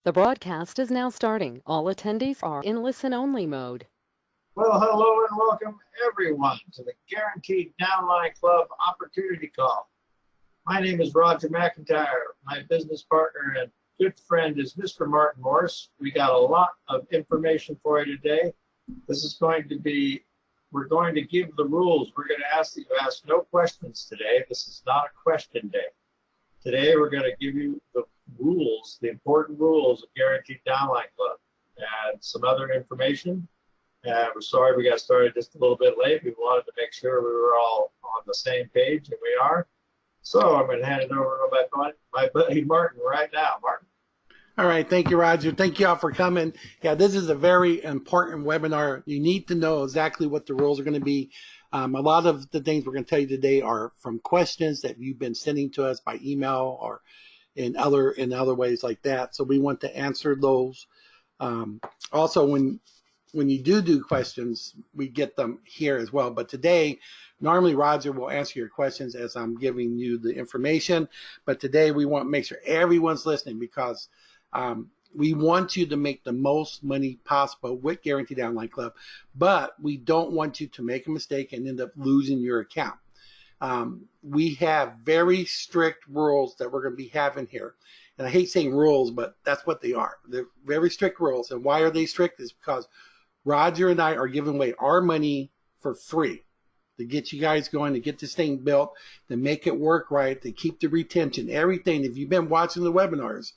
The broadcast is now starting. All attendees are in listen-only mode. Well, hello and welcome everyone to the Guaranteed Downline Club Opportunity Call. My name is Roger McIntyre. My business partner and good friend is Mr. Martin Morse. We got a lot of information for you today. We're going to give the rules. We're going to ask that you ask no questions today. This is not a question day. Today we're going to give you the rules, the important rules of Guaranteed Downline Club and some other information. We're sorry we got started just a little bit late. We wanted to make sure we were all on the same page, and we are. So I'm going to hand it over to my buddy Martin right now. Martin. All right. Thank you, Roger. Thank you all for coming. Yeah, this is a very important webinar. You need to know exactly what the rules are going to be. A lot of the things we're going to tell you today are from questions that you've been sending to us by email or in other ways like that. So we want to answer those. Also, when you do questions, we get them here as well. But today, normally Roger will answer your questions as I'm giving you the information. But today we want to make sure everyone's listening because we want you to make the most money possible with Guaranteed Downline Club, but we don't want you to make a mistake and end up losing your account. We have very strict rules that we're going to be having here. And I hate saying rules, but that's what they are. They're very strict rules. And why are they strict? Is because Roger and I are giving away our money for free to get you guys going, to get this thing built, to make it work right, to keep the retention, everything. If you've been watching the webinars,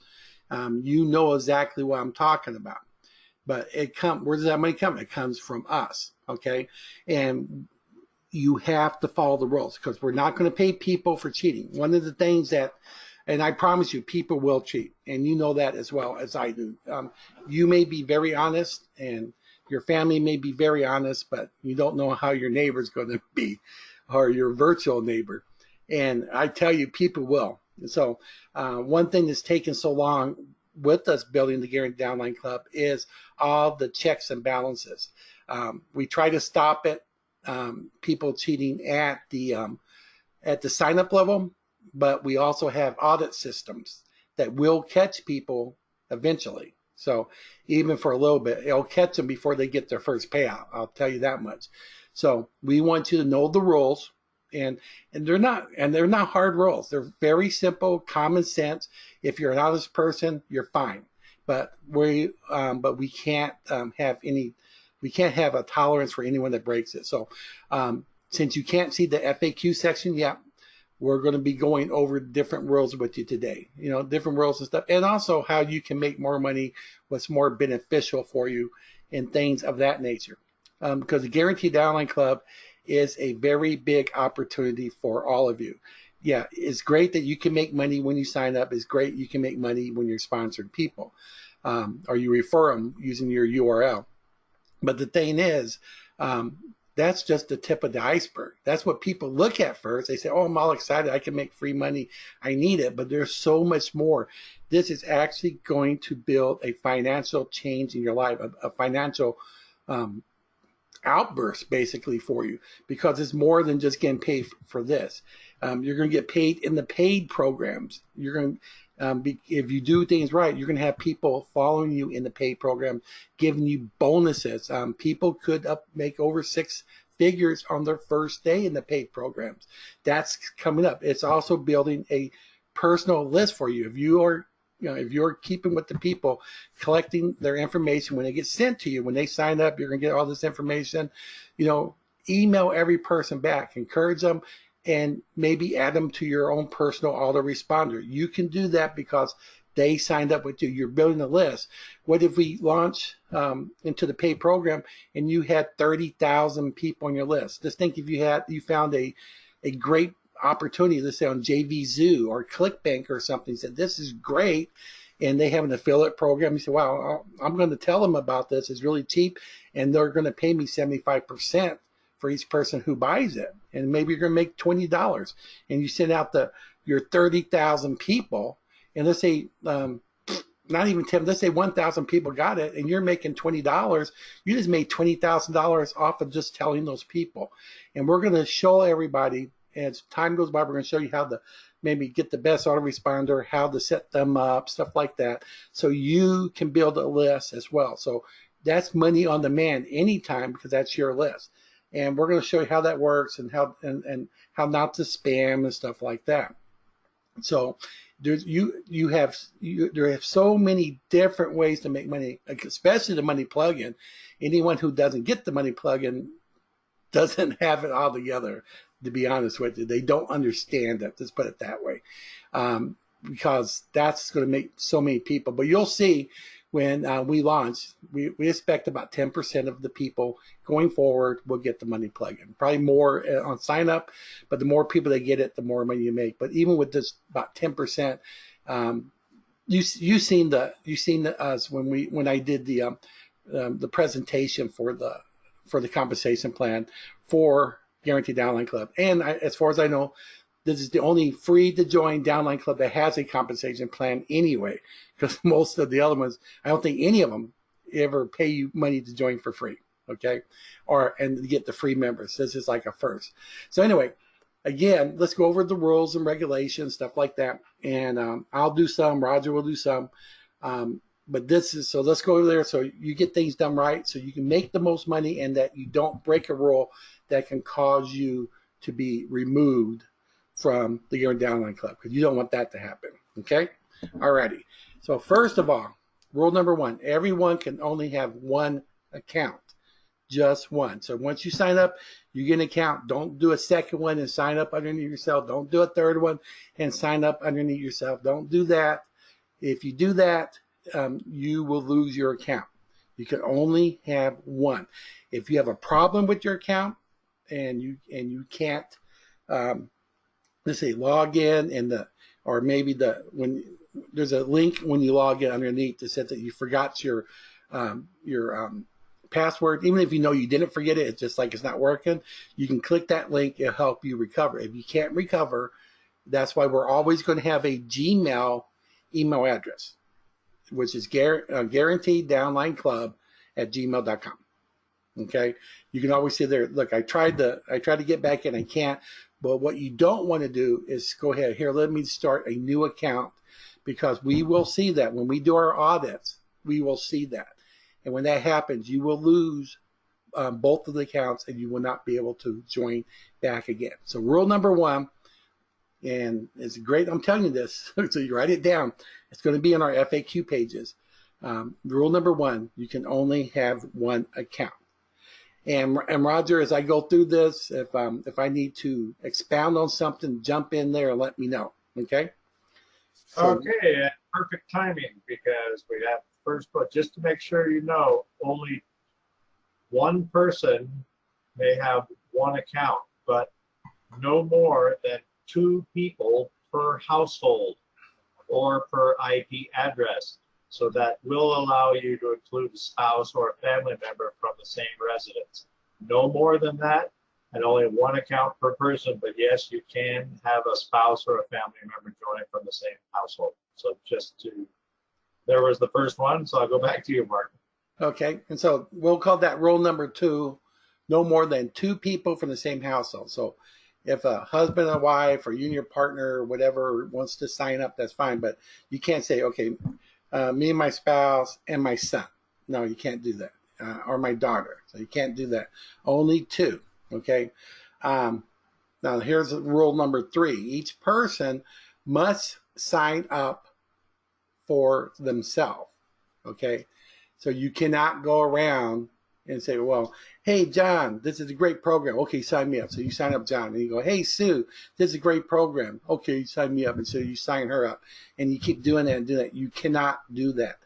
you know exactly what I'm talking about. But where does that money come? It comes from us, okay? And you have to follow the rules because we're not going to pay people for cheating. One of the things that, and I promise you, people will cheat, and you know that as well as I do. You may be very honest, and your family may be very honest, but you don't know how your neighbor's going to be, or your virtual neighbor. And I tell you, people will. So one thing that's taken so long with us building the Guaranteed Downline Club is all the checks and balances. We try to stop it, people cheating at the sign-up level, but we also have audit systems that will catch people eventually. So even for a little bit, it'll catch them before they get their first payout. I'll tell you that much. So we want you to know the rules. And they're not hard rules. They're very simple, common sense. If you're an honest person, you're fine. But we can't have a tolerance for anyone that breaks it. So since you can't see the FAQ section yet, we're going to be going over different rules with you today. You know, different rules and stuff, and also how you can make more money, what's more beneficial for you, and things of that nature. Because the Guaranteed Downline Club is a very big opportunity for all of you. Yeah, it's great that you can make money when you sign up. It's great you can make money when you're sponsoring people or you refer them using your URL. But the thing is, that's just the tip of the iceberg. That's what people look at first. They say, oh, I'm all excited. I can make free money. I need it. But there's so much more. This is actually going to build a financial change in your life, a financial outburst basically for you, because it's more than just getting paid for this. You're going to get paid in the paid programs. You're going to, if you do things right, you're going to have people following you in the paid program, giving you bonuses. People could make over 6 figures on their first day in the paid programs. That's coming up. It's also building a personal list for you. If you're keeping with the people, collecting their information when they get sent to you, when they sign up, you're going to get all this information. Email every person back, encourage them, and maybe add them to your own personal autoresponder. You can do that because they signed up with you. You're building a list. What if we launch into the paid program and you had 30,000 people on your list? Just think if you found a great opportunity, let's say on JVZoo or ClickBank or something, said this is great, and they have an affiliate program. You say, wow, I'm going to tell them about this. It's really cheap, and they're going to pay me 75% for each person who buys it, and maybe you're going to make $20. And you send out your 30,000 people, and let's say not even 10, let's say 1,000 people got it, and you're making $20. You just made $20,000 off of just telling those people. And we're going to show everybody, as time goes by, we're going to show you how to maybe get the best autoresponder, how to set them up, stuff like that. So you can build a list as well. So that's money on demand anytime because that's your list. And we're going to show you how that works and how not to spam and stuff like that. So there have so many different ways to make money, especially the money plugin. Anyone who doesn't get the money plugin doesn't have it all together, to be honest with you. They don't understand it, let's put it that way, because that's going to make so many people. But you'll see when we launch, we expect about 10% of the people going forward will get the money plugin. Probably more on sign up, but the more people that get it, the more money you make. But even with this about 10%, you've seen us when I did the presentation for the compensation plan for Guaranteed Downline Club. And as far as I know, this is the only free to join downline club that has a compensation plan anyway, because most of the other ones, I don't think any of them ever pay you money to join for free, okay? And get the free members. This is like a first. So anyway, again, let's go over the rules and regulations, stuff like that. And I'll do some, Roger will do some. But so let's go over there so you get things done right, so you can make the most money and that you don't break a rule that can cause you to be removed from the Guaranteed Downline Club, because you don't want that to happen, okay? Alrighty. So first of all, rule number 1, everyone can only have one account, just one. So once you sign up, you get an account. Don't do a second one and sign up underneath yourself. Don't do a third one and sign up underneath yourself. Don't do that. If you do that, you will lose your account. You can only have one. If you have a problem with your account and you can't, let's say, log in or maybe when there's a link when you log in underneath that says that you forgot your password. Even if you know you didn't forget it, it's just like it's not working. You can click that link. It'll help you recover. If you can't recover, that's why we're always going to have a Gmail email address, which is guaranteeddownlineclub@gmail.com. Okay, you can always say there, look, I tried to get back in, I can't. But what you don't want to do is go ahead here. Let me start a new account, because we will see that when we do our audits, we will see that, and when that happens, you will lose both of the accounts, and you will not be able to join back again. So rule number 1, and it's great. I'm telling you this, so you write it down. It's going to be in our FAQ pages. Rule number 1: you can only have one account. And Roger, as I go through this, if I need to expound on something, jump in there and let me know. Okay. So, okay, perfect timing, because we have first, but just to make sure you know, only one person may have one account, but no more than 2 people per household or per IP address. So that will allow you to include a spouse or a family member from the same residence. No more than that, and only one account per person. But yes, you can have a spouse or a family member join from the same household. So there was the first one. So I'll go back to you, Martin. Okay, and so we'll call that rule number 2, no more than 2 people from the same household. So if a husband and wife or you and your partner or whatever wants to sign up, that's fine. But you can't say, okay, me and my spouse and my son. No, you can't do that. Or my daughter. So you can't do that. Only 2. Okay. Now here's rule number 3. Each person must sign up for themselves. Okay. So you cannot go around and say, well, hey, John, this is a great program. Okay, sign me up. So you sign up John. And you go, hey, Sue, this is a great program. Okay, sign me up. And so you sign her up. And you keep doing that and doing that. You cannot do that.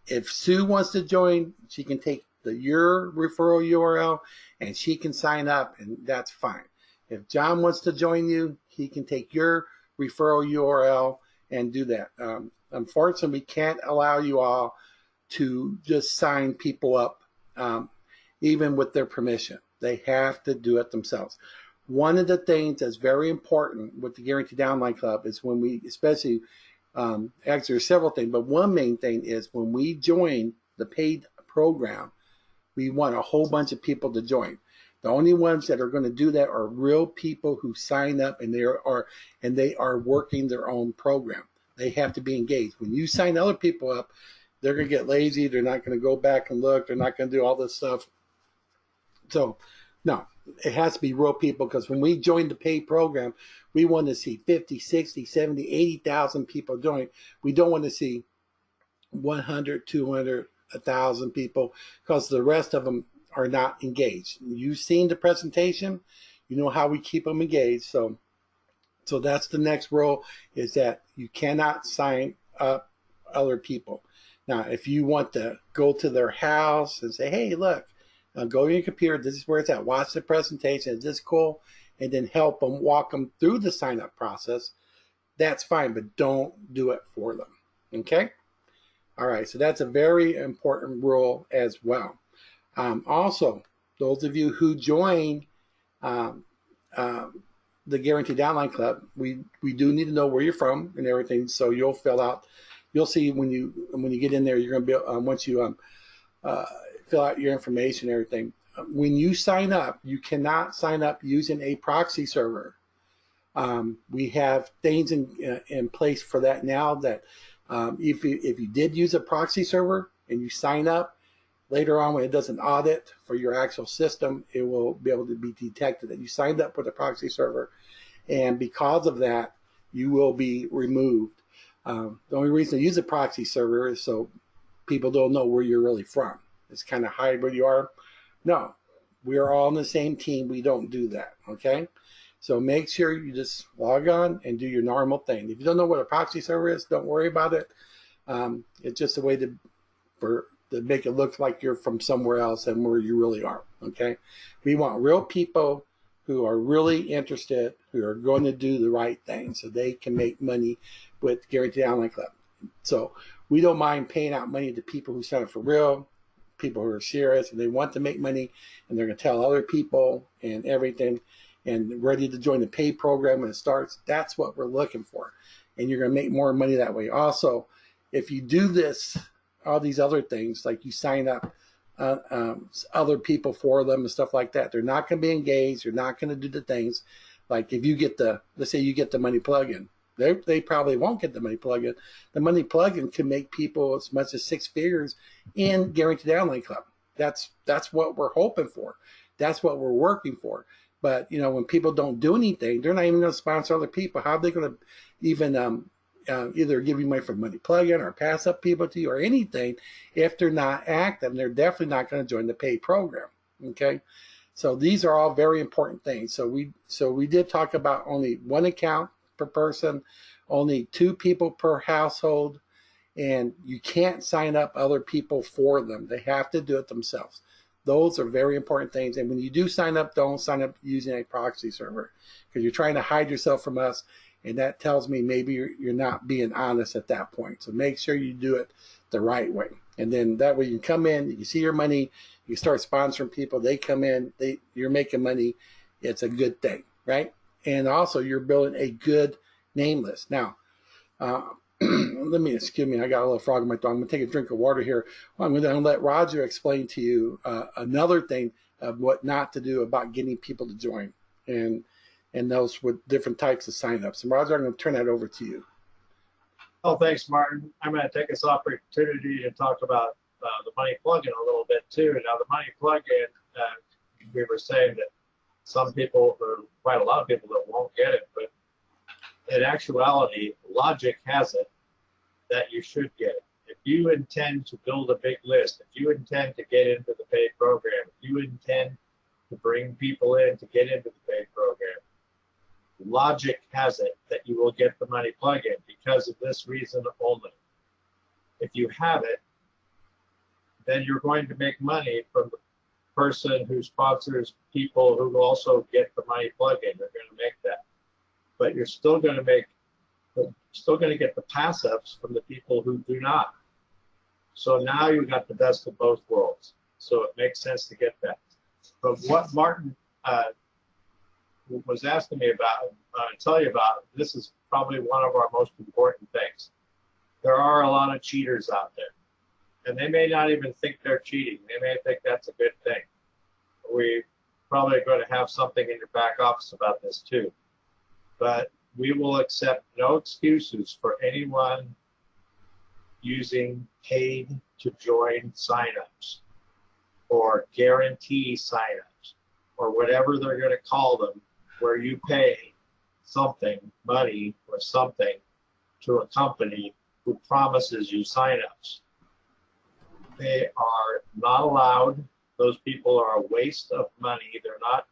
If Sue wants to join, she can take your referral URL and she can sign up, and that's fine. If John wants to join you, he can take your referral URL and do that. Unfortunately, we can't allow you all to just sign people up even with their permission. They have to do it themselves. One of the things that's very important with the Guaranteed Downline Club is when we, especially, actually there's several things, but one main thing is when we join the paid program, we want a whole bunch of people to join. The only ones that are going to do that are real people who sign up and they are working their own program. They have to be engaged. When you sign other people up, they're going to get lazy. They're not going to go back and look. They're not going to do all this stuff. So, no, it has to be real people, because when we joined the paid program, we want to see 50, 60, 70, 80,000 people join. We don't want to see 100, 200, 1,000 people, because the rest of them are not engaged. You've seen the presentation. You know how we keep them engaged. So that's the next rule, is that you cannot sign up other people. Now, if you want to go to their house and say, hey, look, go to your computer, this is where it's at, watch the presentation, is this cool? And then help them, walk them through the sign-up process, that's fine, but don't do it for them, okay? All right, so that's a very important rule as well. Also, those of you who join the Guaranteed Downline Club, we do need to know where you're from and everything. So you'll fill out. You'll see when you get in there. You're going to be once you fill out your information and everything. When you sign up, you cannot sign up using a proxy server. We have things in place for that now. That if you did use a proxy server and you sign up, later on when it does an audit for your actual system, it will be able to be detected that you signed up with a proxy server, and because of that, you will be removed. The only reason to use a proxy server is so people don't know where you're really from. It's kind of hide where you are. No, we are all on the same team. We don't do that, okay? So make sure you just log on and do your normal thing. If you don't know what a proxy server is, don't worry about it. It's just a way to make it look like you're from somewhere else than where you really are, okay? We want real people who are really interested, who are going to do the right thing so they can make money with Guaranteed Downline Club. So we don't mind paying out money to people who sign up for real, people who are serious and they want to make money, and they're going to tell other people and everything, and ready to join the pay program when it starts. That's what we're looking for, and you're going to make more money that way. Also, if you do this, all these other things, like you sign up other people for them and stuff like that, they're not going to be engaged. You're not going to do the things. Like if you get let's say you get the money plug-in, they probably won't get the money plug-in. The money plug-in can make people as much as 6 figures in Guaranteed Downline Club. That's what we're hoping for. That's what we're working for. But when people don't do anything, they're not even going to sponsor other people. How are they going to even either give you money for money plug-in or pass up people to you or anything if they're not active? They're definitely not going to join the paid program, okay? So these are all very important things. So we did talk about only 1 account per person, only 2 people per household, and you can't sign up other people for them. They have to do it themselves. Those are very important things. And when you do sign up, don't sign up using a proxy server, because you're trying to hide yourself from us. And that tells me maybe you're not being honest at that point. So make sure you do it the right way. And then that way you can come in, you see your money, you start sponsoring people, they come in, you're making money. It's a good thing, right? And also you're building a good name list. Now, excuse me, I got a little frog in my throat. I'm going to take a drink of water here. I'm going to let Roger explain to you another thing of what not to do about getting people to join. And those with different types of signups. And Roger, I'm going to turn that over to you. Oh, thanks, Martin. I'm going to take this opportunity to talk about the money plug-in a little bit too. Now, the money plug-in, we were saying that some people, or quite a lot of people, that won't get it, but in actuality, logic has it that you should get it. If you intend to build a big list, if you intend to get into the paid program, if you intend to bring people in to get into the paid program, logic has it that you will get the money plug-in because of this reason only. If you have it, then you're going to make money from the person who sponsors people who also get the money plug-in. You're going to make that. But you're still going to get the pass-ups from the people who do not. So now you've got the best of both worlds. So it makes sense to get that. But what Martin was asking me about, tell you about, this is probably one of our most important things. There are a lot of cheaters out there, and they may not even think they're cheating. They may think that's a good thing. probably going to have something in your back office about this too. But we will accept no excuses for anyone using paid to join signups or guarantee signups or whatever they're going to call them, where you pay something, money or something, to a company who promises you signups. They are not allowed. Those people are a waste of money. They're not,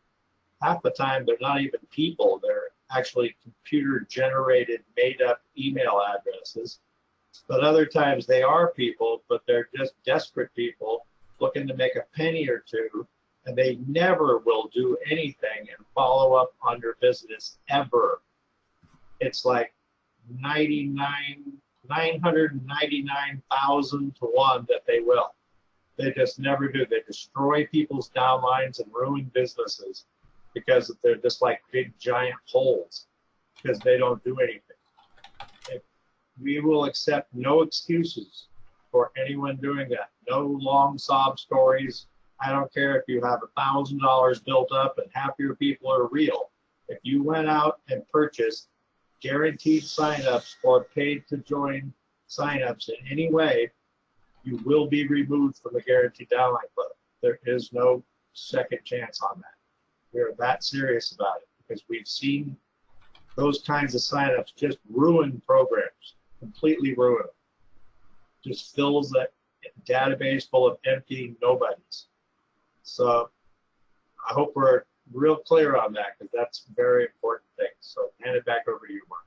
half the time, they're not even people. They're actually computer-generated, made-up email addresses. But other times they are people, but they're just desperate people looking to make a penny or two, and they never will do anything and follow up on your business ever. It's like 999,000 to 1 that they will. They just never do. They destroy people's downlines and ruin businesses because they're just like big giant holes because they don't do anything. We will accept no excuses for anyone doing that. No long sob stories. I don't care if you have $1,000 built up and half your people are real. If you went out and purchased guaranteed signups or paid to join signups in any way, you will be removed from the Guaranteed Downline Club. There is no second chance on that. We are that serious about it because we've seen those kinds of signups just ruin programs, completely ruin them. Just fills that database full of empty nobodies. So I hope we're real clear on that because that's a very important thing. So hand it back over to you, Mark.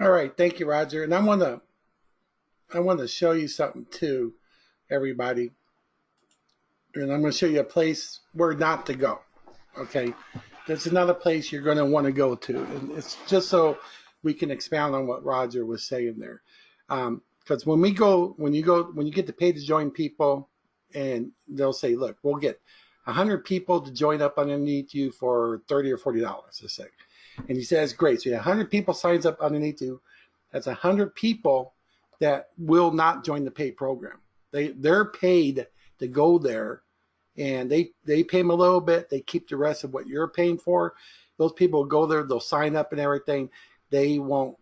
All right, thank you, Roger. And I want to show you something too, everybody. And I'm going to show you a place where not to go. Okay, there's another place you're going to want to go to, and it's just so we can expound on what Roger was saying there. Because when you get to pay to join people, and they'll say, look, we'll get 100 people to join up underneath you for $30 or $40, let's say. And you say, that's great. So you have 100 people signs up underneath you. That's 100 people that will not join the paid program. They're paid to go there, and they pay them a little bit. They keep the rest of what you're paying for. Those people go there, they'll sign up and everything. They won't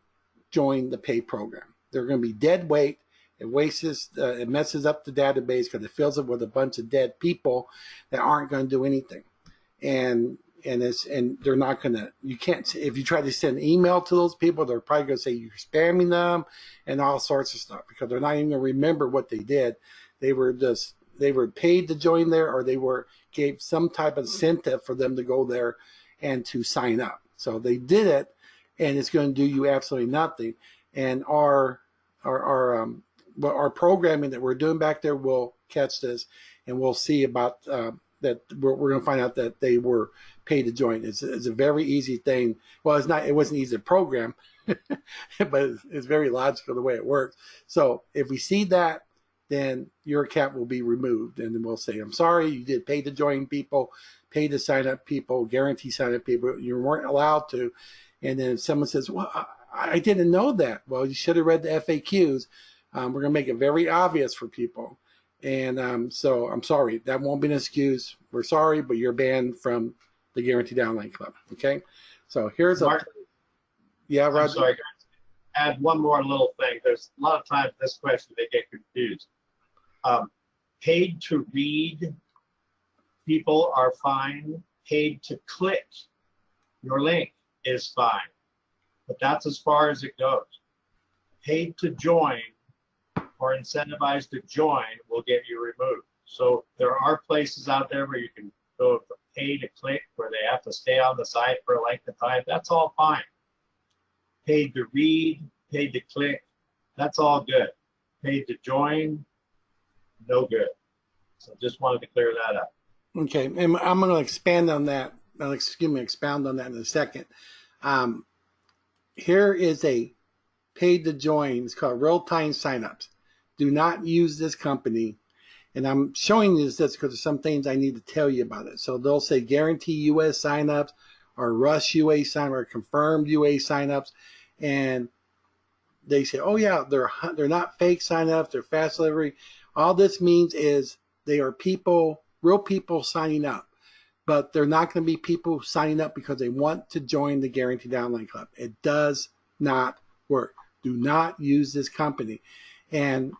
join the paid program. They're going to be dead weight. It messes up the database because it fills it with a bunch of dead people that aren't going to do anything. And they're not going to, you can't, if you try to send email to those people, they're probably going to say you're spamming them and all sorts of stuff because they're not even going to remember what they did. They were paid to join there, or gave some type of incentive for them to go there and to sign up. So they did it, and it's going to do you absolutely nothing. And our programming that we're doing back there will catch this, and we'll see about that. We're going to find out that they were paid to join. It's a very easy thing. Well, it's not. It wasn't easy to program, but it's very logical the way it works. So if we see that, then your account will be removed, and then we'll say, I'm sorry, you did pay to join people, pay to sign up people, guarantee sign up people. You weren't allowed to. And then if someone says, well, I didn't know that. Well, you should have read the FAQs. We're going to make it very obvious for people. And so I'm sorry. That won't be an excuse. We're sorry, but you're banned from the Guaranteed Downline Club. Okay? So here's Mark, yeah, Roger. I'm sorry, guys. Add one more little thing. There's a lot of times this question, they get confused. Paid to read people are fine. Paid to click your link is fine. But that's as far as it goes. Paid to join or incentivized to join will get you removed. So there are places out there where you can go from pay to click, where they have to stay on the site for a length of time. That's all fine. Paid to read, paid to click, that's all good. Paid to join, no good. So just wanted to clear that up. Okay, and I'm going to expand on that. Expound on that in a second. Here is a paid to join. It's called real-time signups. Do not use this company. And I'm showing you this because there's some things I need to tell you about it. So they'll say guarantee US signups or rush UA signups or confirmed UA signups. And they say, oh yeah, they're not fake signups, they're fast delivery. All this means is they are people, real people signing up. but they're not going to be people signing up because they want to join the Guaranteed Downline Club. It does not work. Do not use this company. And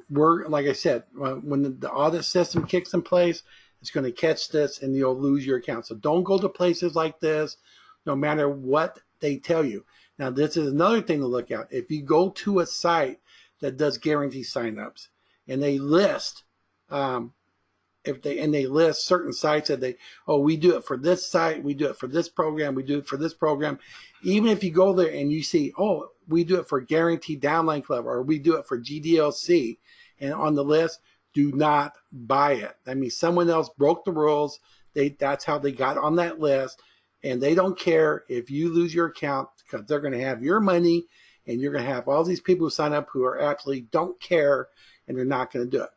we're, like I said, when the audit system kicks in place, it's going to catch this and you'll lose your account. So don't go to places like this, no matter what they tell you. Now, this is another thing to look at. If you go to a site that does guarantee signups and they list, they list certain sites that we do it for this site, we do it for this program, we do it for this program. Even if you go there and you see, oh, we do it for Guaranteed Downline Club or we do it for GDLC, and on the list, do not buy it. I mean, someone else broke the rules. That's how they got on that list, and they don't care if you lose your account because they're going to have your money, and you're going to have all these people who sign up who are absolutely don't care, and they're not going to do it.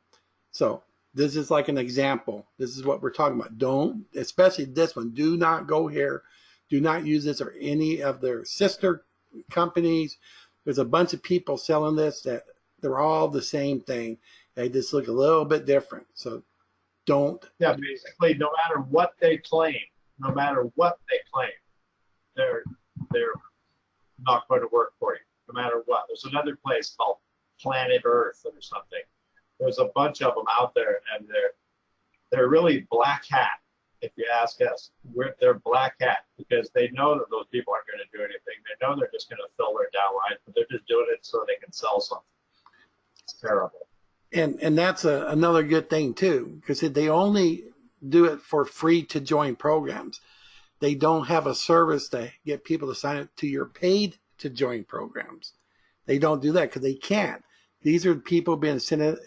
So this is like an example. This is what we're talking about. Don't, especially this one, do not go here. Do not use this or any of their sister companies. There's a bunch of people selling this that they're all the same thing. They just look a little bit different. So don't. Yeah, basically, no matter what they claim, they're not going to work for you, no matter what. There's another place called Planet Earth or something. There's a bunch of them out there, and they're really black hat. If you ask us, they're black hat because they know that those people aren't going to do anything. They know they're just going to fill their downline, but they're just doing it so they can sell something. It's terrible. And that's another good thing too, because they only do it for free to join programs. They don't have a service to get people to sign up to your paid to join programs. They don't do that because they can't. These are people being incentive,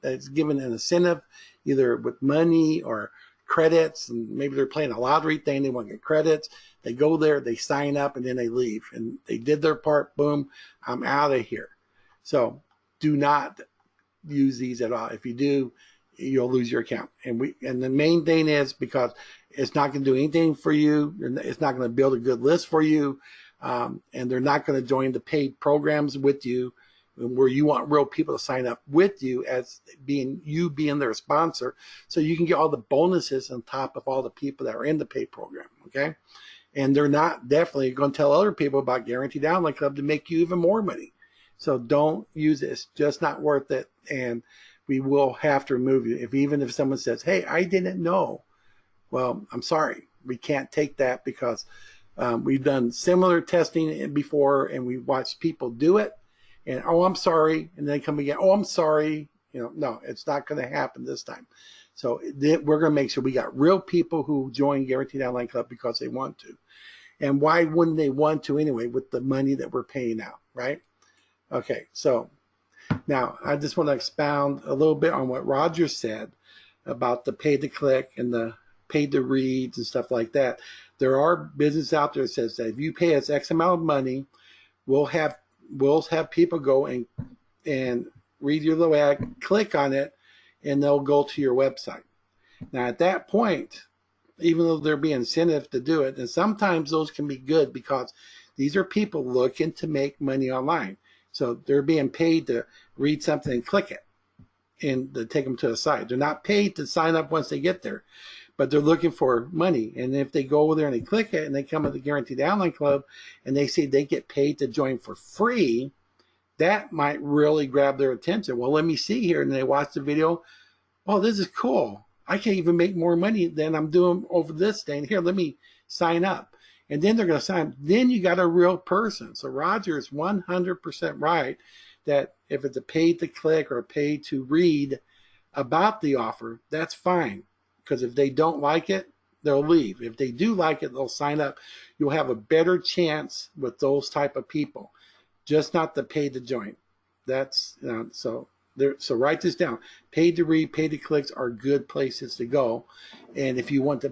that's given an incentive either with money or credits, and maybe they're playing a lottery thing. They want to get credits. They go there, they sign up, and then they leave. And they did their part. Boom, I'm out of here. So do not use these at all. If you do, you'll lose your account. And the main thing is because it's not going to do anything for you. It's not going to build a good list for you, and they're not going to join the paid programs with you, where you want real people to sign up with you as being their sponsor, so you can get all the bonuses on top of all the people that are in the paid program. Okay, and they're not definitely going to tell other people about Guaranteed Downline Club to make you even more money. So don't use it. It's just not worth it, and we will have to remove you. Even if someone says, hey, I didn't know. Well, I'm sorry. We can't take that because we've done similar testing before, and we watched people do it. And, oh, I'm sorry. And then they come again, oh, I'm sorry. No, it's not going to happen this time. So we're going to make sure we got real people who join Guaranteed Downline Club because they want to. And why wouldn't they want to anyway with the money that we're paying out, right? Okay, so now I just want to expound a little bit on what Roger said about the pay to click and the pay to reads and stuff like that. There are businesses out there that says that if you pay us X amount of money, we'll have people go and read your little ad, click on it, and they'll go to your website. Now at that point, even though there be incentive to do it, and sometimes those can be good because these are people looking to make money online. So they're being paid to read something and click it and to take them to a site. They're not paid to sign up once they get there, but they're looking for money. And if they go over there and they click it and they come to the Guaranteed Downline Club and they see they get paid to join for free, that might really grab their attention. Well, let me see here. And they watch the video. Oh, this is cool. I can even make more money than I'm doing over this thing. Here, let me sign up. And then they're going to sign. Then you got a real person. So Roger is 100% right that if it's a paid to click or a paid to read about the offer, that's fine. Because if they don't like it, they'll leave. If they do like it, they'll sign up. You'll have a better chance with those type of people, just not the paid to join. That's so write this down. Paid to read, paid to clicks are good places to go. And if you want to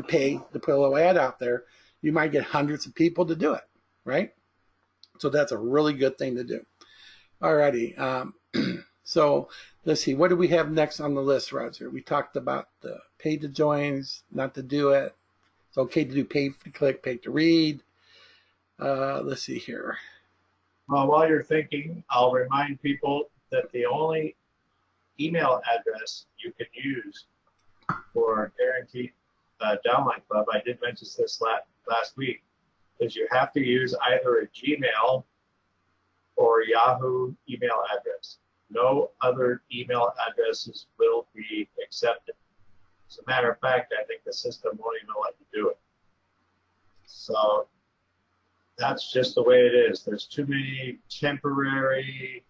pay to put a little ad out there, you might get hundreds of people to do it, right? So that's a really good thing to do. Alrighty. So let's see. What do we have next on the list, Roger? We talked about the paid to joins, not to do it. It's okay to do paid to click, paid to read. Let's see here. Well, while you're thinking, I'll remind people that the only email address you can use for Guaranteed Downline Club, I did mention this last week, is you have to use either a Gmail or Yahoo email address. No other email addresses will be accepted. As a matter of fact, I think the system won't even let you do it. So that's just the way it is. There's too many temporary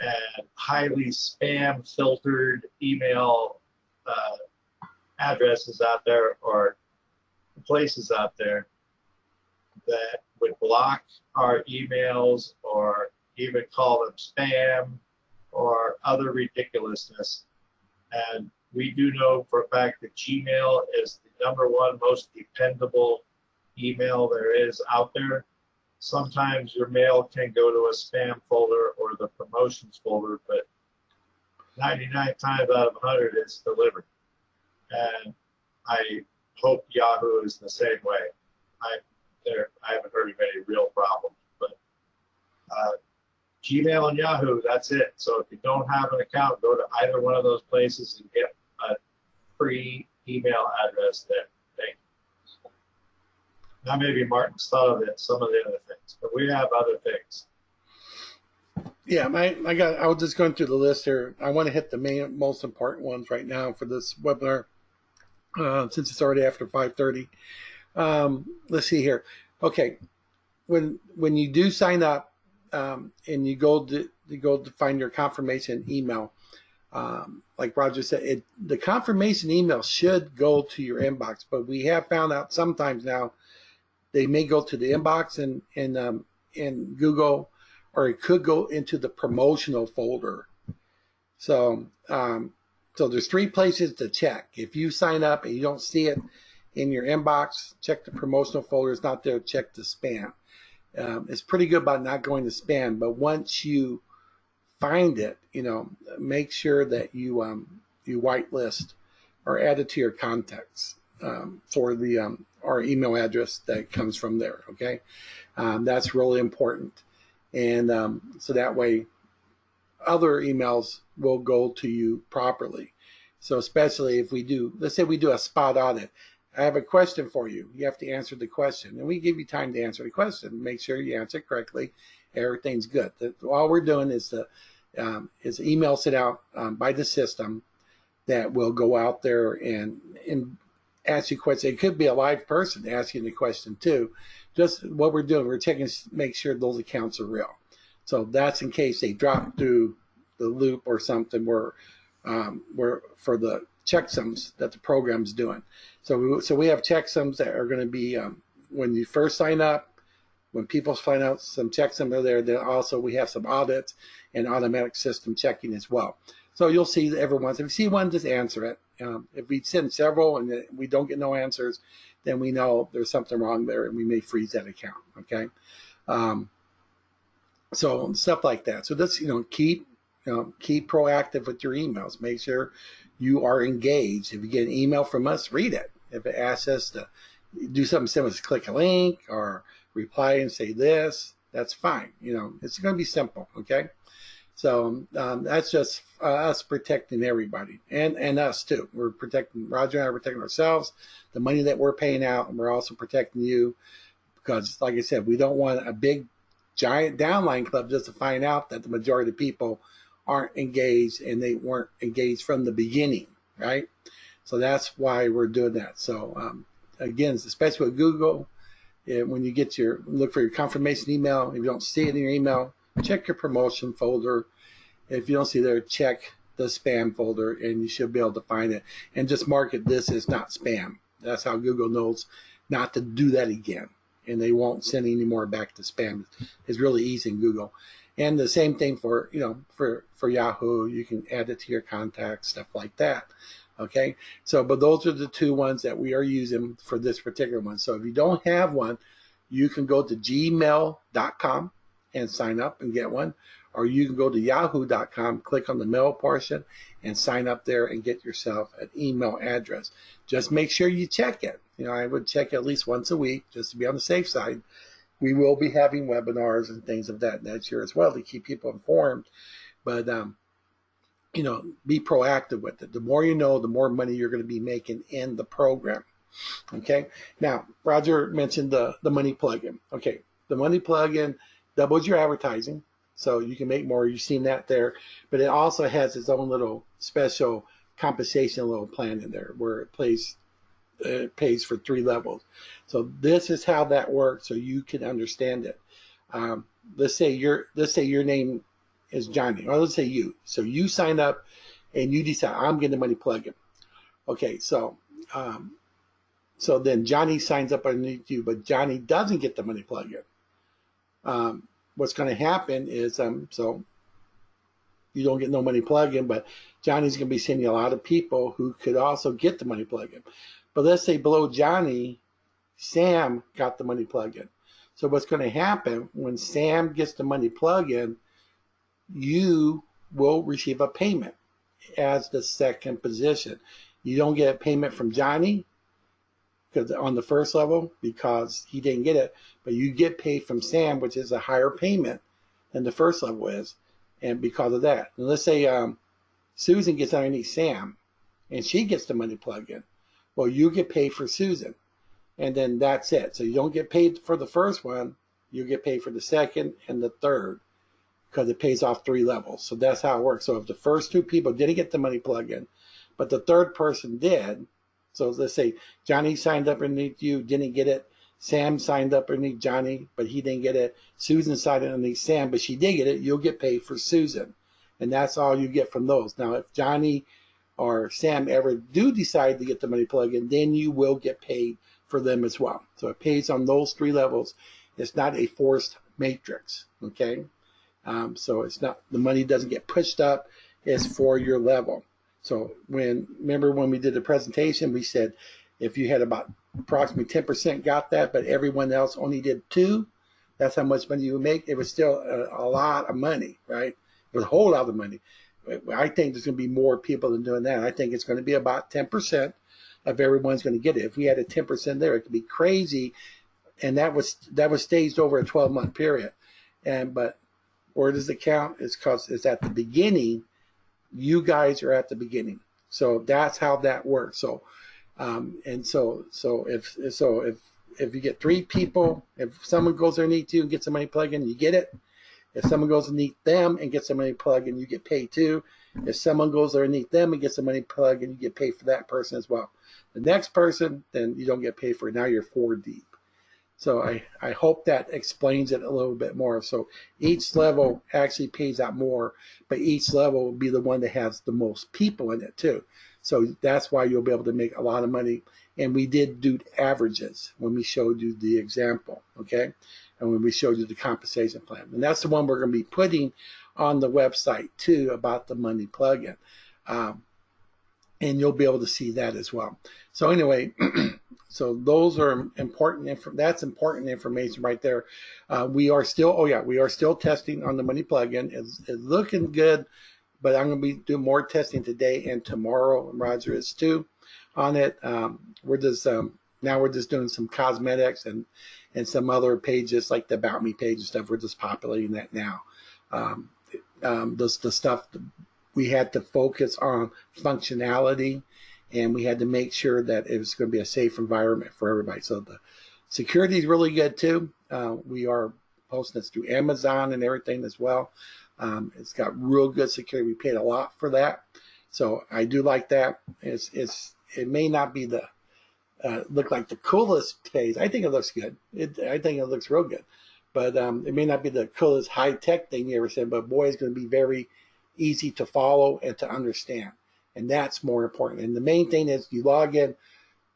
and highly spam filtered email addresses out there, or places out there, that would block our emails or even call them spam or other ridiculousness. And we do know for a fact that Gmail is the #1 most dependable email there is out there. Sometimes your mail can go to a spam folder or the promotions folder, but 99 times out of 100 it's delivered. And I hope Yahoo is the same way. I haven't heard of any real problems, but Gmail and Yahoo, that's it. So if you don't have an account, go to either one of those places and get a free email address there. Thank you. Now maybe Martin's thought of it, some of the other things, but we have other things. Yeah, I was just going through the list here. I want to hit the most important ones right now for this webinar, since it's already after 5:30. Let's see here. Okay, when you do sign up, and you go to find your confirmation email, like Roger said, the confirmation email should go to your inbox. But we have found out sometimes now they may go to the inbox in Google, or it could go into the promotional folder. So there's 3 places to check. If you sign up and you don't see it in your inbox, check the promotional folder. It's not there, check the spam. It's pretty good about not going to spam, but once you find it, make sure that you whitelist or add it to your contacts for the our email address that comes from there. Okay, that's really important, and so that way other emails will go to you properly. So especially if let's say we do a spot audit. I have a question for you. You have to answer the question, and we give you time to answer the question. Make sure you answer it correctly. Everything's good. All we're doing is email sent out by the system that will go out there and ask you questions. It could be a live person asking the question too. Just what we're doing, we're checking to make sure those accounts are real. So that's in case they drop through the loop or something where for the checksums that the program's doing. So we have checksums that are going to be when you first sign up, when people find out some checksums are there. Then also we have some audits and automatic system checking as well. So you'll see every once. If you see one, just answer it. If we send several and we don't get no answers, then we know there's something wrong there, and we may freeze that account. Okay, so stuff like that. So just keep proactive with your emails. Make sure you are engaged. If you get an email from us, read it. If it asks us to do something simple, just click a link or reply and say this, that's fine. It's going to be simple. Okay. So that's just us protecting everybody and us too. We're protecting, Roger and I are protecting ourselves, the money that we're paying out, and we're also protecting you because, like I said, we don't want a big, giant downline club just to find out that the majority of people aren't engaged and they weren't engaged from the beginning, right? So that's why we're doing that. So again, especially with Google, when you get look for your confirmation email, if you don't see it in your email, check your promotion folder. If you don't see there, check the spam folder, and you should be able to find it. And just mark it, this is not spam. That's how Google knows not to do that again, and they won't send any more back to spam. It's really easy in Google. And the same thing for for Yahoo. You can add it to your contacts, stuff like that. Okay, so but those are the 2 ones that we are using for this particular one. So if you don't have one, you can go to gmail.com and sign up and get one, or you can go to yahoo.com, click on the mail portion, and sign up there and get yourself an email address. Just make sure you check it. I would check at least once a week just to be on the safe side. We will be having webinars and things of that nature as well to keep people informed. But be proactive with it. The more you know, the more money you're going to be making in the program. Okay. Now, Roger mentioned the money plugin. Okay. The money plugin doubles your advertising, so you can make more. You've seen that there, but it also has its own little special compensation little plan in there where it pays for 3 levels. So this is how that works, so you can understand it. Um, let's say your name is Johnny, or let's say you. So you sign up and you decide I'm getting the money plugin. Okay, so then Johnny signs up underneath you, but Johnny doesn't get the money plugin. What's going to happen is so you don't get no money plugin, but Johnny's going to be sending a lot of people who could also get the money plugin. But let's say below Johnny, Sam got the money plugin. So what's going to happen when Sam gets the money plugin, you will receive a payment as the second position. You don't get a payment from Johnny because on the first level because he didn't get it, but you get paid from Sam, which is a higher payment than the first level is, and because of that. And let's say Susan gets underneath Sam, and she gets the money plugin. Well, you get paid for Susan, and then that's it. So you don't get paid for the first one, you get paid for the second and the third because it pays off 3 levels. So that's how it works. So if the first 2 people didn't get the money plugin, but the third person did, so let's say Johnny signed up underneath you, didn't get it. Sam signed up underneath Johnny, but he didn't get it. Susan signed up underneath Sam, but she did get it. You'll get paid for Susan. And that's all you get from those. Now, if Johnny or Sam ever do decide to get the money plugin, then you will get paid for them as well. So it pays on those 3 levels. It's not a forced matrix, okay? So it's not, the money doesn't get pushed up. It's for your level. So remember when we did the presentation, we said if you had about approximately 10% got that, but everyone else only did 2, that's how much money you would make. It was still a lot of money, right? It was a whole lot of money. I think there's going to be more people than doing that. I think it's going to be about 10% of everyone's going to get it. If we had a 10% there, it could be crazy. And that was staged over a 12-month period. But where does it count? It's because it's at the beginning. You guys are at the beginning, so that's how that works. So, if you get 3 people, if someone goes underneath you and gets a money plugin, you get it. If someone goes underneath them and gets a money plugin, you get paid too. If someone goes underneath them and gets a money plugin, you get paid for that person as well. The next person, then you don't get paid for it. Now you're 4 deep. So I hope that explains it a little bit more. So each level actually pays out more, but each level will be the one that has the most people in it too. So that's why you'll be able to make a lot of money. And we did do averages when we showed you the example, okay? And when we showed you the compensation plan. And that's the one we're going to be putting on the website too about the money plugin. And you'll be able to see that as well. So anyway, so those are important. That's important information right there. We are still testing on the money plugin. It's looking good, but I'm going to be doing more testing today and tomorrow. And Roger is too on it. We're just doing some cosmetics and some other pages like the About Me page and stuff. We're just populating that now. The stuff. We had to focus on functionality, and we had to make sure that it was going to be a safe environment for everybody. So the security is really good too. We are posting this through Amazon and everything as well. It's got real good security. We paid a lot for that, so I do like that. It may not be the look like the coolest page. I think it looks good. I think it looks real good, but it may not be the coolest high tech thing you ever seen. But boy, it's going to be very easy to follow and to understand, and that's more important. And the main thing is you log in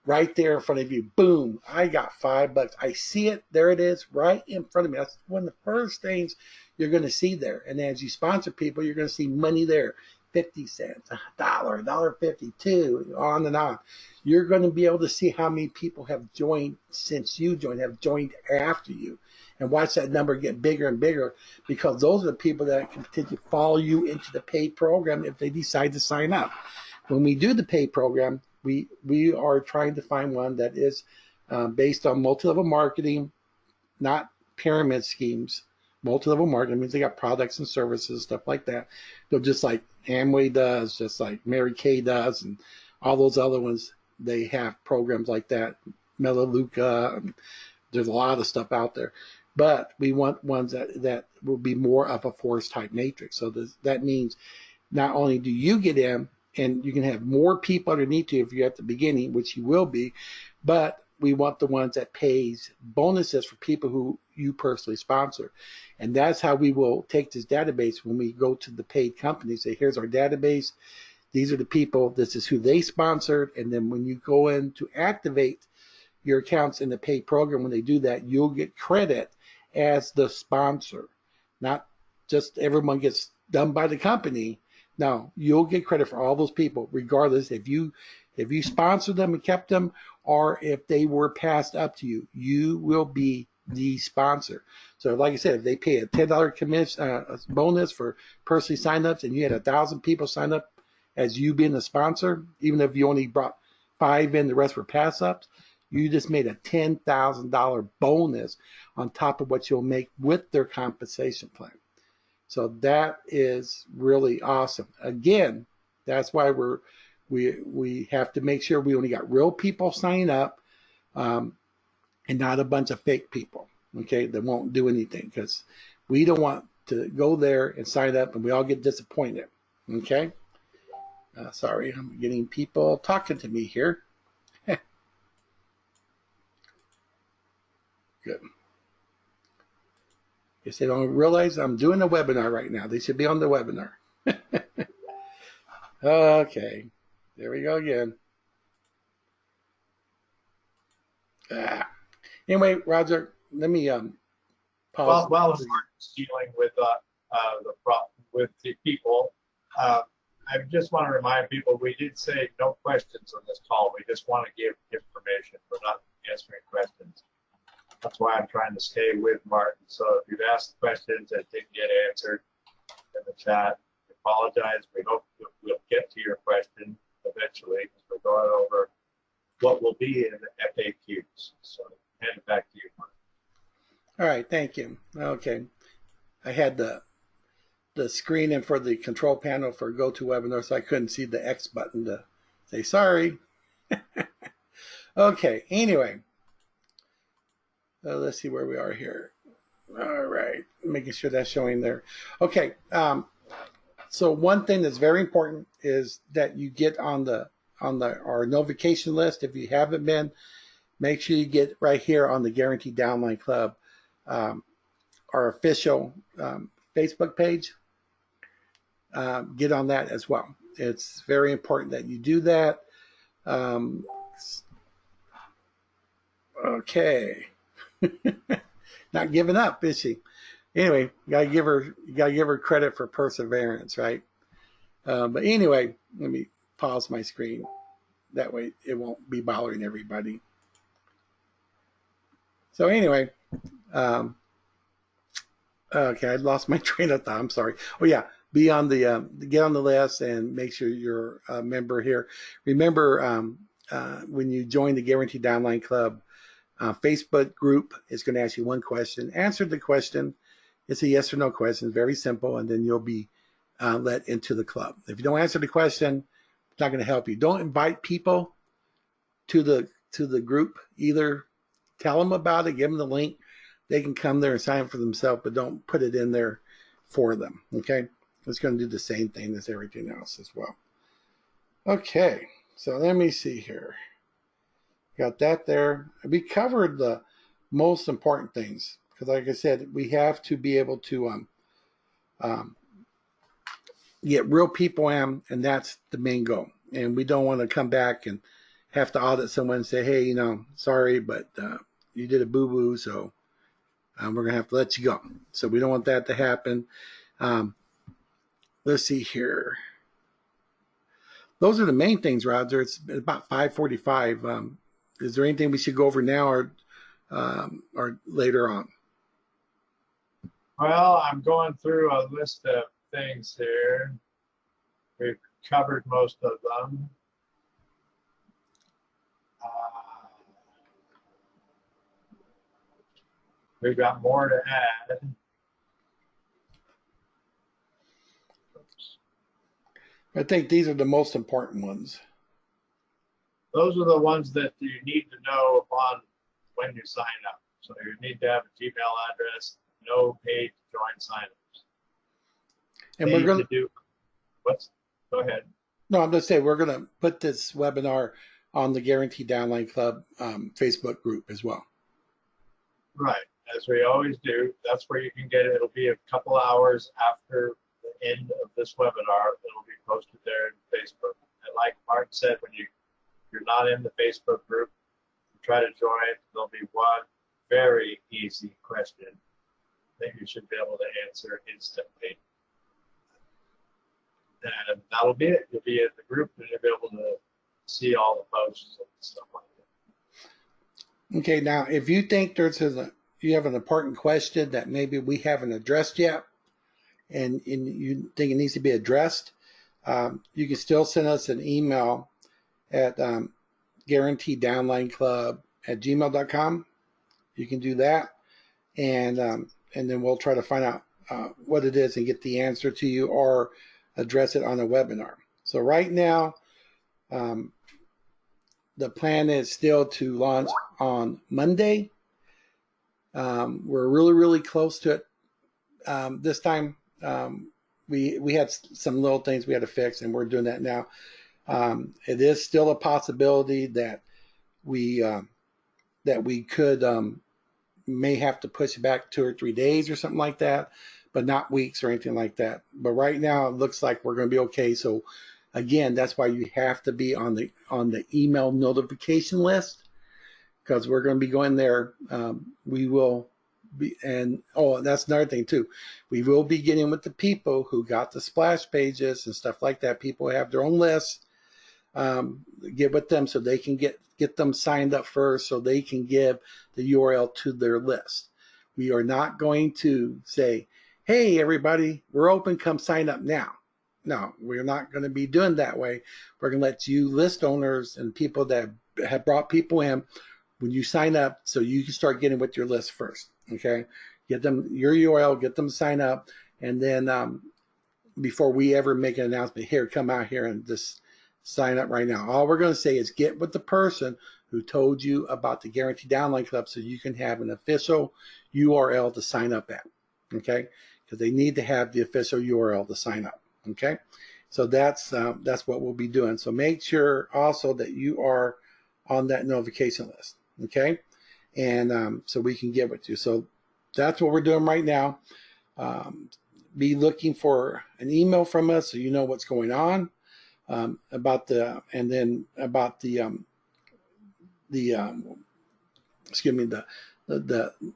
right there in front of you. Boom, I got $5. I see it. There it is right in front of me. That's one of the first things you're going to see there. And as you sponsor people, you're going to see money there. 50 cents, $1, $1.52, on and on. You're going to be able to see how many people have joined since you joined, have joined after you, and watch that number get bigger and bigger, because those are the people that can potentially follow you into the paid program if they decide to sign up. When we do the paid program, we are trying to find one that is based on multi-level marketing, not pyramid schemes. Multi-level marketing means they got products and services, stuff like that. They're just like Amway does, just like Mary Kay does, and all those other ones. they have programs like that, Melaleuca. There's a lot of stuff out there, but we want ones that will be more of a force type matrix. So that means not only do you get in, and you can have more people underneath you if you're at the beginning, which you will be, but we want the ones that pays bonuses for people who you personally sponsor. And that's how we will take this database when we go to the paid company. Say, here's our database. These are the people. This is who they sponsored. And then when you go in to activate your accounts in the paid program, when they do that, you'll get credit as the sponsor. Not just everyone gets done by the company. No, you'll get credit for all those people, regardless if you sponsored them and kept them, or if they were passed up to you. You will be the sponsor. So like I said, if they pay a $10 commission bonus for personally signups, and you had 1,000 people sign up as you being the sponsor, even if you only brought 5 in, the rest were pass ups, you just made a $10,000 bonus on top of what you'll make with their compensation plan. So that is really awesome. Again, that's why we have to make sure we only got real people signing up, and not a bunch of fake people, okay, that won't do anything, because we don't want to go there and sign up and we all get disappointed, okay? Sorry, I'm getting people talking to me here. Good. Guess they don't realize I'm doing a webinar right now. They should be on the webinar. Okay, there we go again. Anyway, Roger, let me pause. While Martin's dealing with the people, I just want to remind people we did say no questions on this call. We just want to give information. We're not answering questions. That's why I'm trying to stay with Martin. So if you've asked questions that didn't get answered in the chat, we apologize. We hope we'll get to your question eventually, because we're going over what will be in the FAQs. So hand it back to you, Martin. All right, thank you. Okay, I had the screen in for the control panel for GoToWebinar, so I couldn't see the X button to say sorry. Okay, anyway. Let's see where we are here. All right, making sure that's showing there. Okay, so one thing that's very important is that you get on our notification list. If you haven't been, make sure you get right here on the Guaranteed Downline Club, our official Facebook page. Get on that as well. It's very important that you do that. Okay. Not giving up, is she? Anyway, you gotta give her credit for perseverance, right? But anyway, let me pause my screen. That way it won't be bothering everybody. So anyway, okay, I lost my train of thought. I'm sorry. Oh yeah, be on the get on the list and make sure you're a member here. Remember, when you join the Guaranteed Downline Club Facebook group, is going to ask you one question. Answer the question. It's a yes or no question. Very simple, and then you'll be let into the club. If you don't answer the question, it's not going to help you. Don't invite people to the group. Either tell them about it, give them the link. They can come there and sign up for themselves, but don't put it in there for them. Okay, it's going to do the same thing as everything else as well. Okay, so let me see here. Got that there. We covered the most important things, because like I said, we have to be able to get real people in, and that's the main goal. And we don't want to come back and have to audit someone and say, hey, sorry, but you did a boo-boo, so we're going to have to let you go. So we don't want that to happen. Let's see here. Those are the main things, Roger. It's about 5:45. Is there anything we should go over now or later on? Well, I'm going through a list of things here. We've covered most of them. We've got more to add. I think these are the most important ones. those are the ones that you need to know upon when you sign up. So you need to have a Gmail address, no paid to join signups. And we're going to do what's, go ahead. No, I'm going to say we're going to put this webinar on the Guaranteed Downline Club Facebook group as well. Right, as we always do. That's where you can get it. It'll be a couple hours after the end of this webinar. It'll be posted there in Facebook. And like Martin said, when you're not in the Facebook group, try to join. There'll be one very easy question that you should be able to answer instantly. And that'll be it. You'll be in the group and you'll be able to see all the posts and stuff like that. Okay, now if you think you have an important question that maybe we haven't addressed yet, and you think it needs to be addressed, you can still send us an email at guaranteeddownlineclub@gmail.com. You can do that, and then we'll try to find out what it is and get the answer to you or address it on a webinar. So right now, the plan is still to launch on Monday. We're really close to it. This time, we had some little things we had to fix, and we're doing that now. It is still a possibility that we could may have to push back 2 or 3 days or something like that, but not weeks or anything like that. But right now, it looks like we're going to be okay. So again, that's why you have to be on the email notification list, because we're going to be going there. We will be, and that's another thing too. We will be getting with the people who got the splash pages and stuff like that. People have their own lists. Get with them so they can get them signed up first, so they can give the URL to their list. We are not going to say, hey, everybody, we're open, come sign up now. No, we're not going to be doing that way. We're going to let you list owners and people that have brought people in, when you sign up, so you can start getting with your list first. Okay, get them your URL, get them to sign up, and then before we ever make an announcement, here, come out here and just sign up right now. All we're going to say is get with the person who told you about the Guaranteed Downline Club, so you can have an official URL to sign up at. Okay, because they need to have the official URL to sign up. Okay, so that's what we'll be doing. So make sure also that you are on that notification list. Okay, and so we can get with you. So that's what we're doing right now. Be looking for an email from us so you know what's going on about the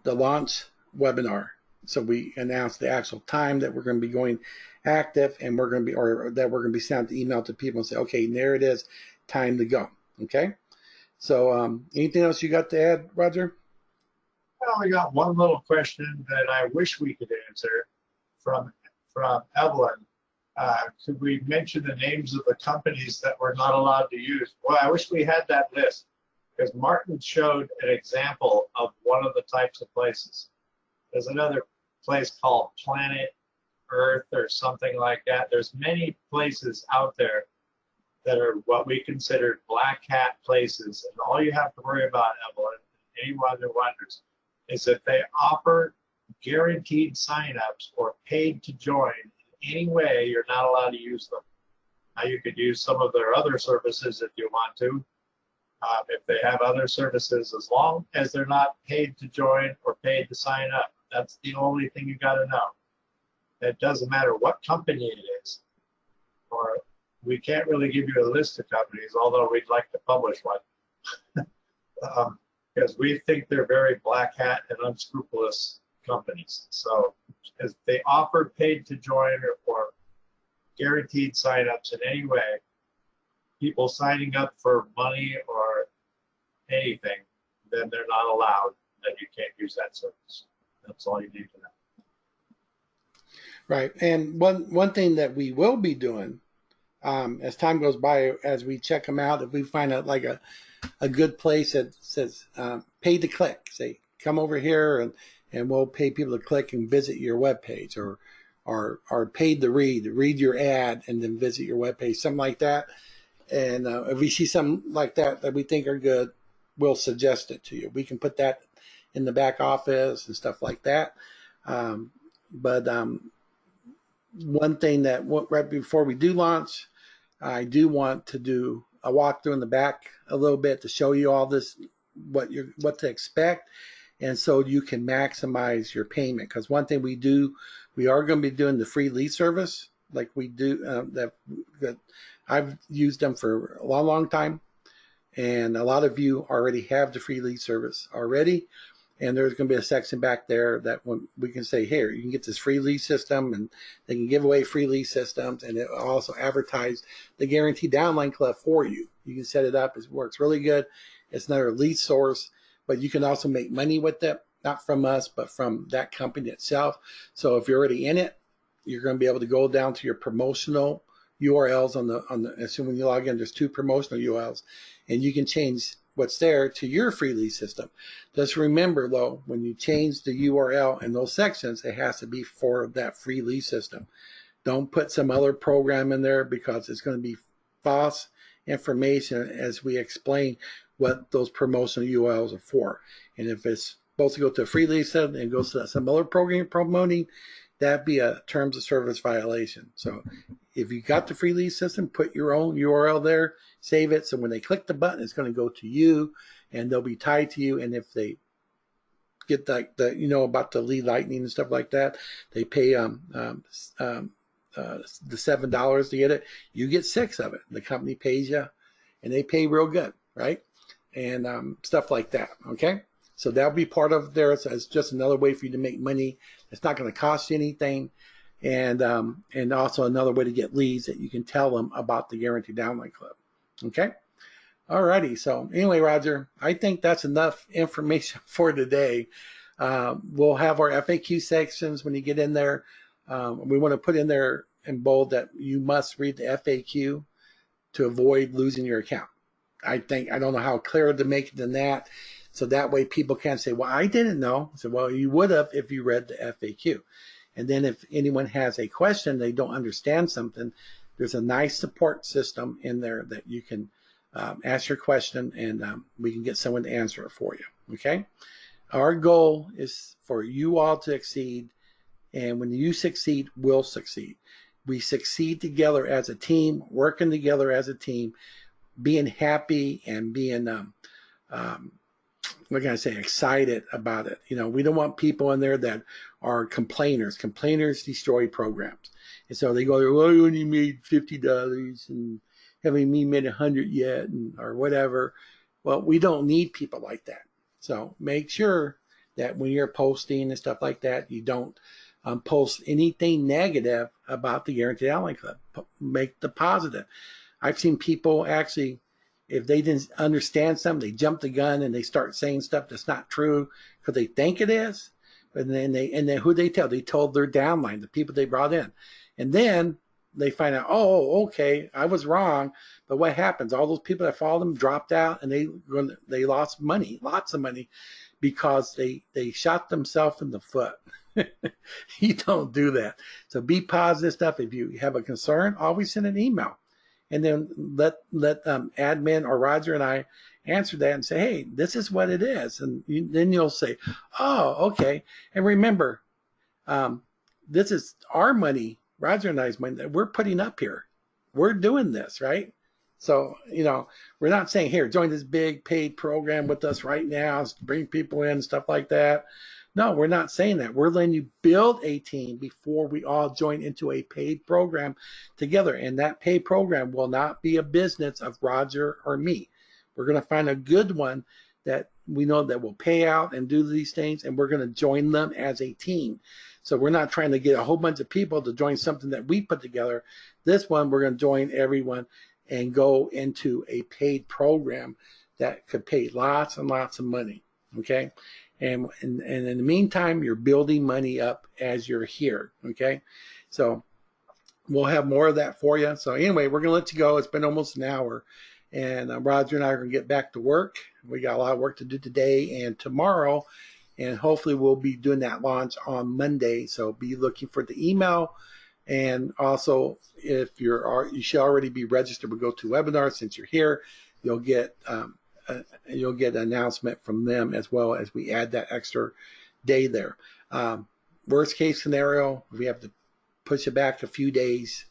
launch webinar. So we announce the actual time that we're going to be going active, and we're going to be sending the email to people and say, okay, there it is, time to go. Okay. So anything else you got to add, Roger? Well, we got one little question that I wish we could answer from Evelyn. Could we mention the names of the companies that we're not allowed to use? Well, I wish we had that list, because Martin showed an example of one of the types of places. There's another place called Planet Earth or something like that. There's many places out there that are what we consider black hat places. And all you have to worry about, Evelyn, anyone who wonders, is that they offer guaranteed signups or paid to join in any way. You're not allowed to use them. Now, you could use some of their other services if you want to. If they have other services, as long as they're not paid to join or paid to sign up. That's the only thing you got to know. It doesn't matter what company it is, or we can't really give you a list of companies, although we'd like to publish one, because we think they're very black hat and unscrupulous companies. So as they offer paid to join or guaranteed signups in any way, people signing up for money or anything, then they're not allowed, then you can't use that service. That's all you need to know. Right. And one thing that we will be doing as time goes by, as we check them out, if we find a good place that says pay to click, say come over here and we'll pay people to click and visit your webpage, or paid to read your ad and then visit your webpage, something like that. And if we see something like that that we think are good, we'll suggest it to you. We can put that in the back office and stuff like that. But one thing that right before we do launch, I do want to do a walkthrough in the back a little bit to show you all this, what to expect, and so you can maximize your payment. Because one thing we are going to be doing the free lead service, like we do that I've used them for a long time, and a lot of you already have the free lead service already. And there's going to be a section back there that when we can say, here, you can get this free lead system, and they can give away free lead systems, and it will also advertise the Guaranteed Downline Club for you. You can set it up. It works really good. It's another lead source, but you can also make money with it, not from us, but from that company itself. So if you're already in it, you're going to be able to go down to your promotional URLs on the assuming you log in, there's 2 promotional URLs, and you can change what's there to your free lead system. Just remember though, when you change the URL in those sections, it has to be for that free lead system. Don't put some other program in there, because it's going to be false information as we explain what those promotional URLs are for. And if it's supposed to go to a free lead system and goes to some other program promoting, that'd be a terms of service violation. So if you got the free lead system, put your own URL there, save it. So when they click the button, it's going to go to you, and they'll be tied to you. And if they get like about the lead lightning and stuff like that, they pay the $7 to get it. You get 6 of it. The company pays you, and they pay real good, right? And stuff like that. Okay. So that'll be part of there. So it's just another way for you to make money. It's not going to cost you anything. And also another way to get leads that you can tell them about the Guaranteed Downline Club. Okay. Alrighty. So anyway, Roger, I think that's enough information for today. We'll have our FAQ sections when you get in there. We want to put in there in bold that you must read the FAQ to avoid losing your account. I don't know how clearer to make it than that. So that way people can't say, well, I didn't know. So, well, you would have if you read the FAQ. And then if anyone has a question, they don't understand something, there's a nice support system in there that you can ask your question, and we can get someone to answer it for you. Okay. Our goal is for you all to succeed. And when you succeed, we'll succeed. We succeed together as a team, working together as a team, being happy and being what can I say, excited about it. We don't want people in there that are complainers. Complainers destroy programs. And so they go, well, I only made $50 and haven't even made 100 yet, or whatever. Well, we don't need people like that. So make sure that when you're posting and stuff like that, you don't post anything negative about the Guaranteed Downline Club. Make the positive. I've seen people actually, if they didn't understand something, they jump the gun and they start saying stuff that's not true because they think it is. And then who they tell? They told their downline, the people they brought in. And then they find out, oh, okay, I was wrong. But what happens? All those people that followed them dropped out, and they lost money, lots of money, because they shot themselves in the foot. You don't do that. So be positive stuff. If you have a concern, always send an email. And then let admin or Roger and I answer that and say, hey, this is what it is. And then you'll say, oh, okay. And remember, this is our money, Roger and I's money, that we're putting up here. We're doing this, right? So, we're not saying, here, join this big paid program with us right now, bring people in, stuff like that. No, we're not saying that. We're letting you build a team before we all join into a paid program together. And that paid program will not be a business of Roger or me. We're going to find a good one that we know that will pay out and do these things, and we're going to join them as a team. So we're not trying to get a whole bunch of people to join something that we put together. This one, we're going to join everyone and go into a paid program that could pay lots and lots of money. Okay. And in the meantime, you're building money up as you're here. Okay. So we'll have more of that for you. So anyway, we're going to let you go. It's been almost an hour, and Roger and I are going to get back to work. We got a lot of work to do today and tomorrow, and hopefully we'll be doing that launch on Monday. So be looking for the email And also, if you should already be registered with GoToWebinar. Since you're here, you'll get an announcement from them as well as we add that extra day there. Worst case scenario, we have to push it back a few days,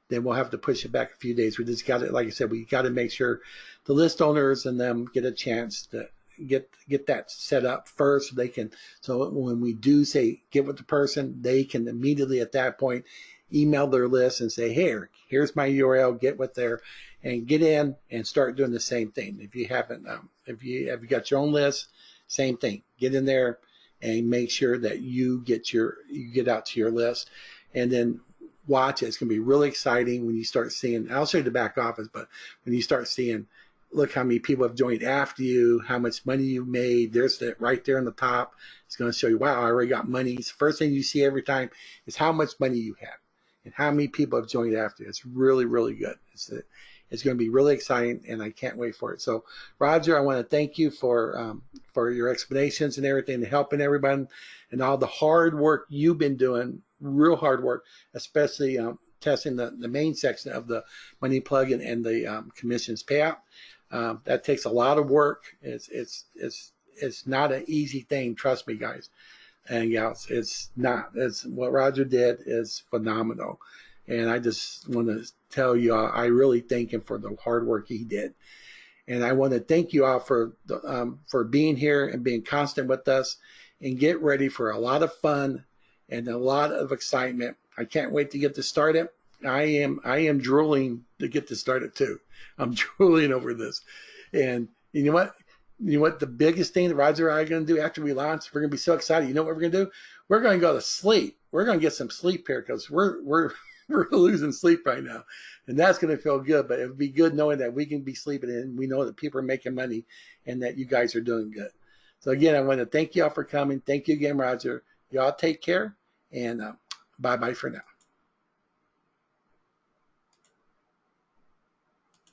then we'll have to push it back a few days. We just got to, like I said, we got to make sure the list owners and them get a chance to get that set up first, so they can, so when we do say get with the person, they can immediately at that point email their list and say, hey, here's my URL, get with there and get in and start doing the same thing. If you haven't, if you got your own list, same thing, get in there and make sure that you get out to your list, and then watch it. It's going to be really exciting when you start seeing, I'll show you the back office, but when you start seeing, look how many people have joined after you, how much money you made. There's that right there on the top. It's going to show you, wow, I already got money. It's the first thing you see every time is how much money you have and how many people have joined after you. It's really, really good. It's going to be really exciting, and I can't wait for it. So, Roger, I want to thank you for your explanations and everything, and helping everybody, and all the hard work you've been doing, real hard work, especially testing the main section of the money plug-in and the commissions payout. That takes a lot of work. It's not an easy thing. Trust me, guys and gals. It's not. What Roger did is phenomenal, and I just want to tell you, I really thank him for the hard work he did, and I want to thank you all for being here and being constant with us, and get ready for a lot of fun and a lot of excitement. I can't wait to get this started. I am drooling to get this started too. I'm drooling over this. And you know what? You know what the biggest thing that Roger and I are going to do after we launch? We're going to be so excited. You know what we're going to do? We're going to go to sleep. We're going to get some sleep here, because we're losing sleep right now. And that's going to feel good. But it would be good knowing that we can be sleeping and we know that people are making money and that you guys are doing good. So again, I want to thank you all for coming. Thank you again, Roger. Y'all take care, and bye-bye for now.